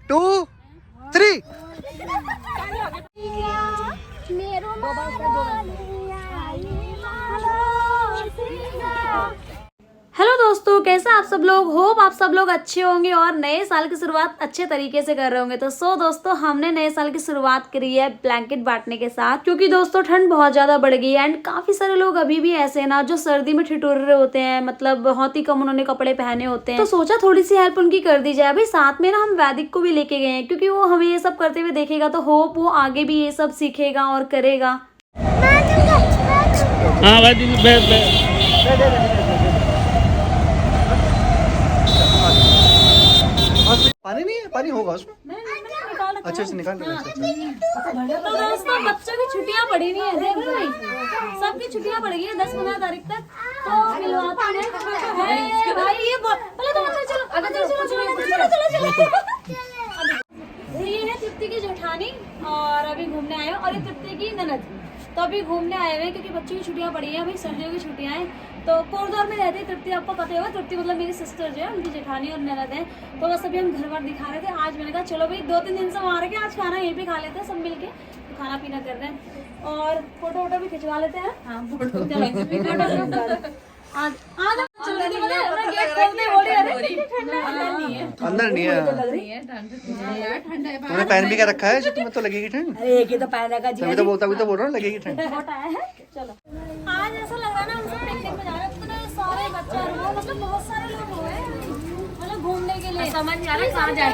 2 3। Hello दोस्तों, कैसे आप सब लोग। होप आप सब लोग अच्छे होंगे और नए साल की शुरुआत अच्छे तरीके से कर रहे होंगे। तो दोस्तों, हमने नए साल की शुरुआत करी है ब्लैंकेट बांटने के साथ, क्योंकि दोस्तों ठंड बहुत ज्यादा बढ़ गई है एंड काफी सारे लोग अभी भी ऐसे हैं ना जो सर्दी में ठिठुर रहे होते हैं, मतलब बहुत ही कम उन्होंने कपड़े पहने होते हैं। तो सोचा थोड़ी सी हेल्प उनकी कर दी जाए। भाई साथ में ना हम वैदिक को भी लेके गए हैं, क्योंकि वो हमें ये सब करते हुए देखेगा तो होप वो आगे भी ये सब सीखेगा और करेगा। हाँ वैदिक पानी नहीं है, पानी होगा उसमें। अच्छा से निकाल लेना। तो दोस्तों, बच्चों की छुट्टियां पड़ी हुई है, देख रहे हैं सबकी छुट्टियां पड़ गई है 10-15 तारीख तक। तो मिलवाते हैं भाई, ये पहले तो अंदर चलो, चलो। ये है तृप्ति की जेठानी और अभी घूमने आए हो, और ये तृप्ति की ननद। तो अभी घूमने आए हुए क्योंकि बच्चों की छुट्टियां पड़ी हैं, भाई सर्दियों की छुट्टियां हैं। तो कोरदौर में रहती है तृप्ति, आपको पता होगा। तृप्ति मतलब मेरी सिस्टर जो है, उनकी जेठानी और ननद है। तो बस अभी हम घर बार दिखा रहे थे। आज मैंने कहा चलो भाई 2-3 दिन से वहाँ रह के आज खाना यहीं पे खा लेते हैं सब मिलके। तो खाना पीना कर रहे हैं और फोटो वोटो भी खिंचवा लेते हैं। हाँ आज अंदर नहीं है। तुमने पहन भी क्या रखा है? तुम्हें तो लगेगी ठंड। एक ही तो पहन रखा जी। तभी तो बोल रहा हूँ लगेगी ठंड। चलो, आज ऐसा लग रहा है ना हम सब पिकनिक में जा रहे हैं। इतने सारे बच्चे और वो मतलब बहुत सारे लोग हुए हैं, मतलब घूमने के लिए। समझ नहीं आ रहा कहाँ जाए,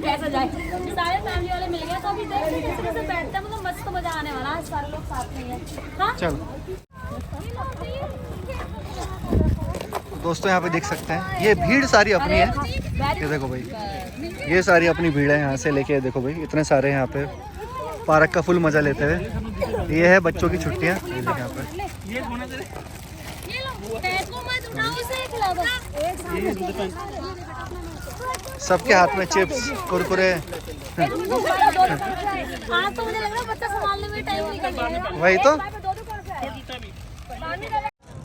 कैसे जाए। सारे फैमिली वाले मिल गए, तो अभी देखते हैं कैसे बैठते हैं। मतलब मस्त मजा आने वाला है, सारे लोग साथ में हैं। हाँ चलो दोस्तों, यहाँ पे देख सकते हैं ये भीड़ सारी अपनी है। ये देखो भाई, ये सारी अपनी भीड़ है। यहाँ से लेके देखो भाई, इतने सारे यहाँ पे पार्क का फुल मजा लेते हुए। ये है बच्चों की छुट्टियाँ। ये देखो यहाँ पे सबके हाथ में चिप्स, कुरकुरे। वही तो।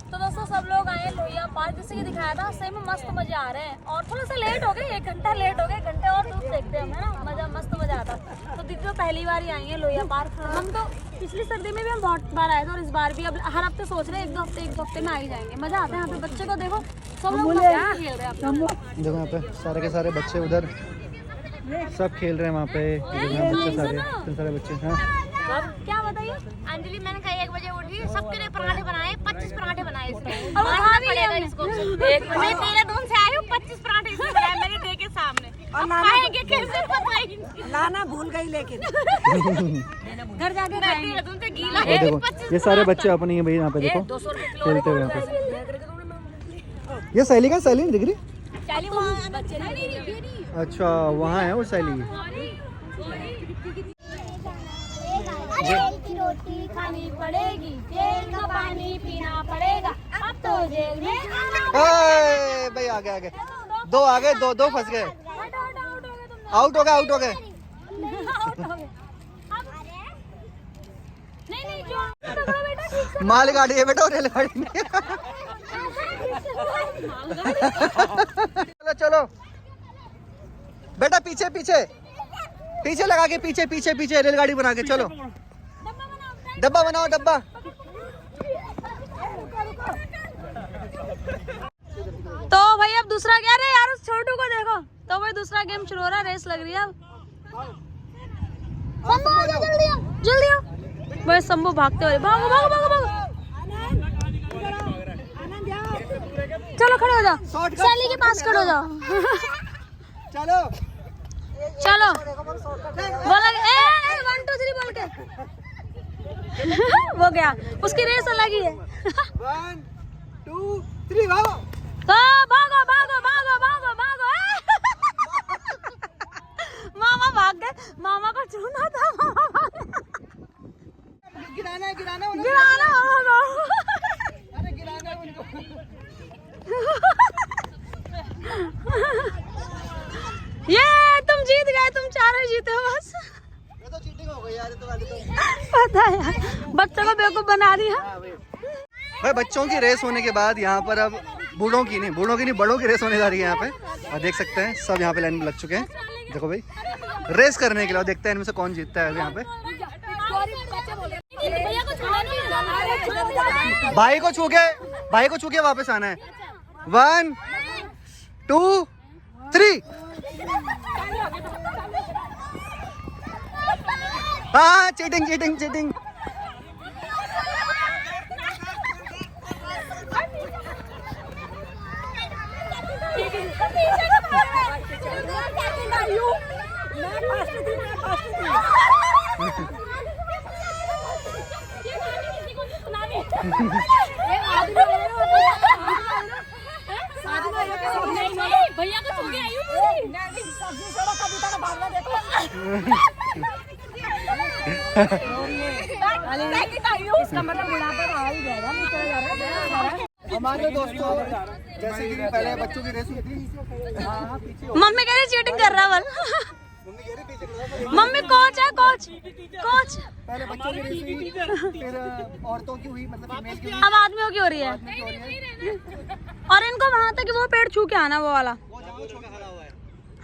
तो दोस्तों, सब लोग आए लोहिया पार्क, जैसे कि दिखाया था। सही में मस्त मजा आ रहे हैं और थोड़ा सा लेट हो गए, 1 घंटा लेट हो गए। घंटे और दूर देखते हैं, है ना, मजा मस्त मजा आता। तो दीदी तो पहली बार ही आई है लोहिया पार्क। हम तो पिछली सर्दी में भी हम बहुत बार आए थे और इस बार भी। अब हर हफ्ते सोच रहे हैं 1 हफ्ते में आ ही जाएंगे। मजा आता है यहाँ पे। बच्चे को देखो, सब लोग मस्त खेल रहे हैं। देखो यहाँ पे सारे के सारे बच्चे उधर सब खेल रहे हैं वहाँ पे। बच्चे सारे बच्चे। हाँ क्या बताइए अंजलि, मैंने कहा 1 बजे उठी, सबके लिए पराठे बनाए, 25 पराठे बनाए इसको। और वो खा भी लिया इसको। मैं देहरादून से आई हूँ, 25 पराठे इसने बनाए मेरे डे के सामने। अब खाएंगे कैसे पता ही नहीं। लाना भूल गई लेकिन घर जाके खाएंगे। देहरादून से गीला ये देखो, ये सारे बच्चे अपने भाई यहाँ पे देखो खेलते हुए यहाँ पे। ये सैली का सैली नहीं दिख रही? अच्छा, वहाँ है वो सैली। जेल की रोटी खानी पड़ेगी, जेल का पानी पीना पड़ेगा, अब तो जेल में भाई आगे 2 आ गए, 2 फंस गए। आउट हो गए। मालगाड़ी है बेटा, रेलगाड़ी नहीं। चलो बेटा, पीछे लगा के पीछे रेलगाड़ी बना के चलो। डब्बा बनाओ, डब्बा। तो भाई अब दूसरा क्या रे यार, उस छोटू को देखो। तो भाई दूसरा गेम शुरू हो रहा है, रेस लग रही है अब। जल्दी आओ। भाई शंभू भागते हुए, भागो। चलो खड़े हो जाओ, सैली के पास खड़े हो जाओ। चलो बोला 1 2 3 बोल के वो गया, उसकी रेस अलग ही है। 1 2 3 भागो। तो भागो। मामा भाग गए, मामा को छूना था। गिराना गिराना अरे गिराना उनको। ये तुम जीत गए, तुम 4 जीते हो बस। ये तो चीटिंग हो गई यार, ये तो पता है यार, बच्चों को बेवकूफ बना दिया। भाई बच्चों की रेस होने के बाद यहाँ पर अब बूढ़ों की नहीं बड़ों की रेस होने जा रही है यहाँ पे। और देख सकते हैं सब यहाँ पे लाइन में लग चुके हैं। देखो भाई, रेस करने के लिए। देखते हैं इनमें से कौन जीतता है अभी यहाँ पे। भाई को छू के वापस आना है। 1 2 3। हाँ, चीटिंग। भैया को छू के आई हूँ। इसका मतलब बुढ़ापा आ ही जाएगा। हमारे दोस्तों जैसे कि पहले बच्चों की रेस हुई थी। मम्मी कह रही चीटिंग कर रहा है। मम्मी कोच है, कोच। पहले बच्चों की रेस हुई, फिर औरतों की हुई, मतलब फीमेल की हुई, अब आदमियों की हो रही है। और इनको वहां तक वो पेड़ छू के आना, वो वाला।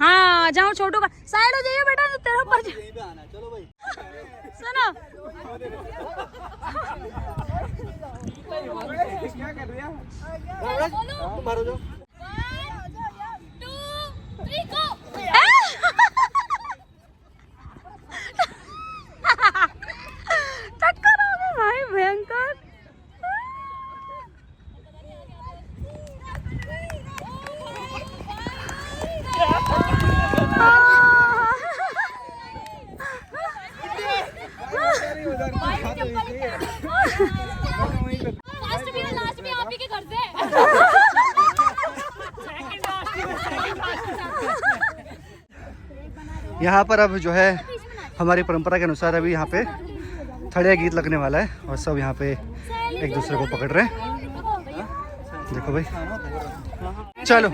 हाँ, जहाँ छोटू का। साइड हो जाइए बेटा, तेरा ऊपर चलो भाई। सुनो, क्या कर रही है? बाहर हो जाओ। 1 2 3 गो। टक्कर हो गई भाई, भयंकर। लास्ट में आप ही के घर से। यहाँ पर अब जो है हमारी परंपरा के अनुसार अभी यहाँ पे थड़िया गीत लगने वाला है और सब यहाँ पे एक दूसरे को पकड़ रहे हैं। देखो भाई, चलो।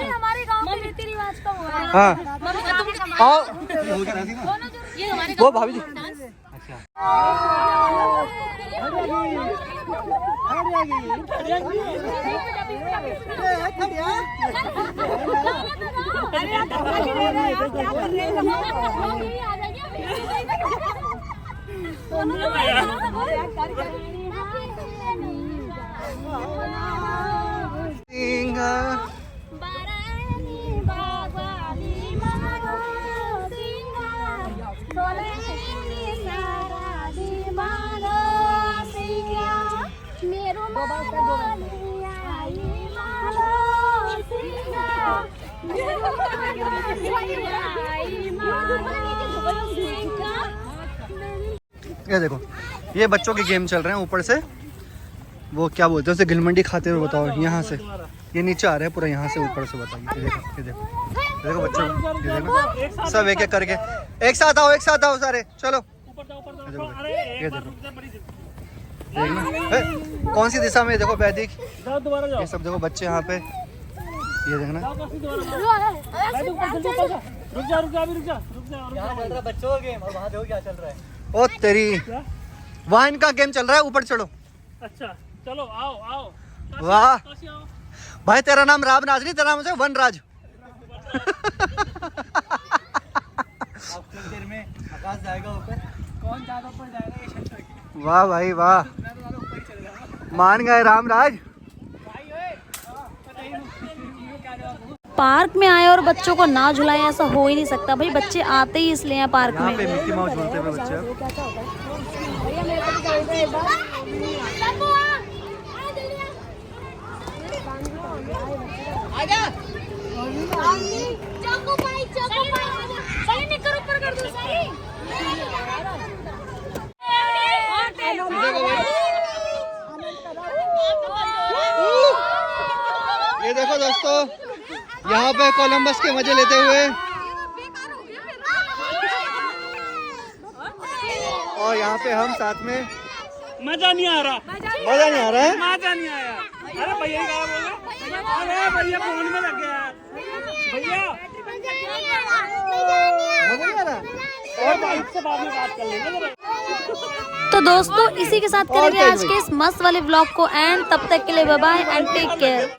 हमारे गांव के रीति रिवाज का हुआ है। हाँ, आओ। ये हमारे वो भाभी जी। ये देखो, ये बच्चों के गेम चल रहे हैं। ऊपर से वो क्या बोलते हैं उसे, गिलमंडी खाते हुए। बताओ, यहाँ से ये नीचे आ रहे हैं पूरा, यहाँ से ऊपर से। बताइए, ये देखो बच्चों, ये देखो सब एक एक करके। एक साथ आओ सारे, चलो। ये देखो कौन सी दिशा में। देखो वैदिक, ये सब देखो बच्चे यहाँ पे। ये देखना, रुक जा बच्चों का गेम। और वहाँ देखो क्या चल रहा है। ओ तेरी, वहाँ इनका गेम चल रहा है। ऊपर चढ़ो। अच्छा चलो, आओ। वाह भाई, तेरा नाम रामराज नहीं, तेरा नाम है वनराज। देर में आकाश जाएगा ऊपर। कौन ज्यादा ऊपर जाएगा ये शर्त है। वाह भाई वाह, मान गए रामराज। पार्क में आए और बच्चों को ना झुलाएं, ऐसा हो ही नहीं सकता भाई। बच्चे आते ही इसलिए हैं पार्क यहाँ में। पे मिक्की माउस झूलते हुए बच्चे। ये देखो दोस्तों, यहाँ पे कोलंबस के मजे लेते हुए, और यहाँ पे हम साथ में। मजा नहीं आ रहा। मजा नहीं आ रहा है। मजा नहीं आया। अरे भैया क्या बोल रहे? अरे भैया फोन में लग गया भैया। मजा नहीं आ रहा। और इससे बाद में बात कर लेंगे। तो दोस्तों इसी के साथ करेंगे आज के इस मस्त वाले व्लॉग को एंड। तब तक के लिए bye bye and take care.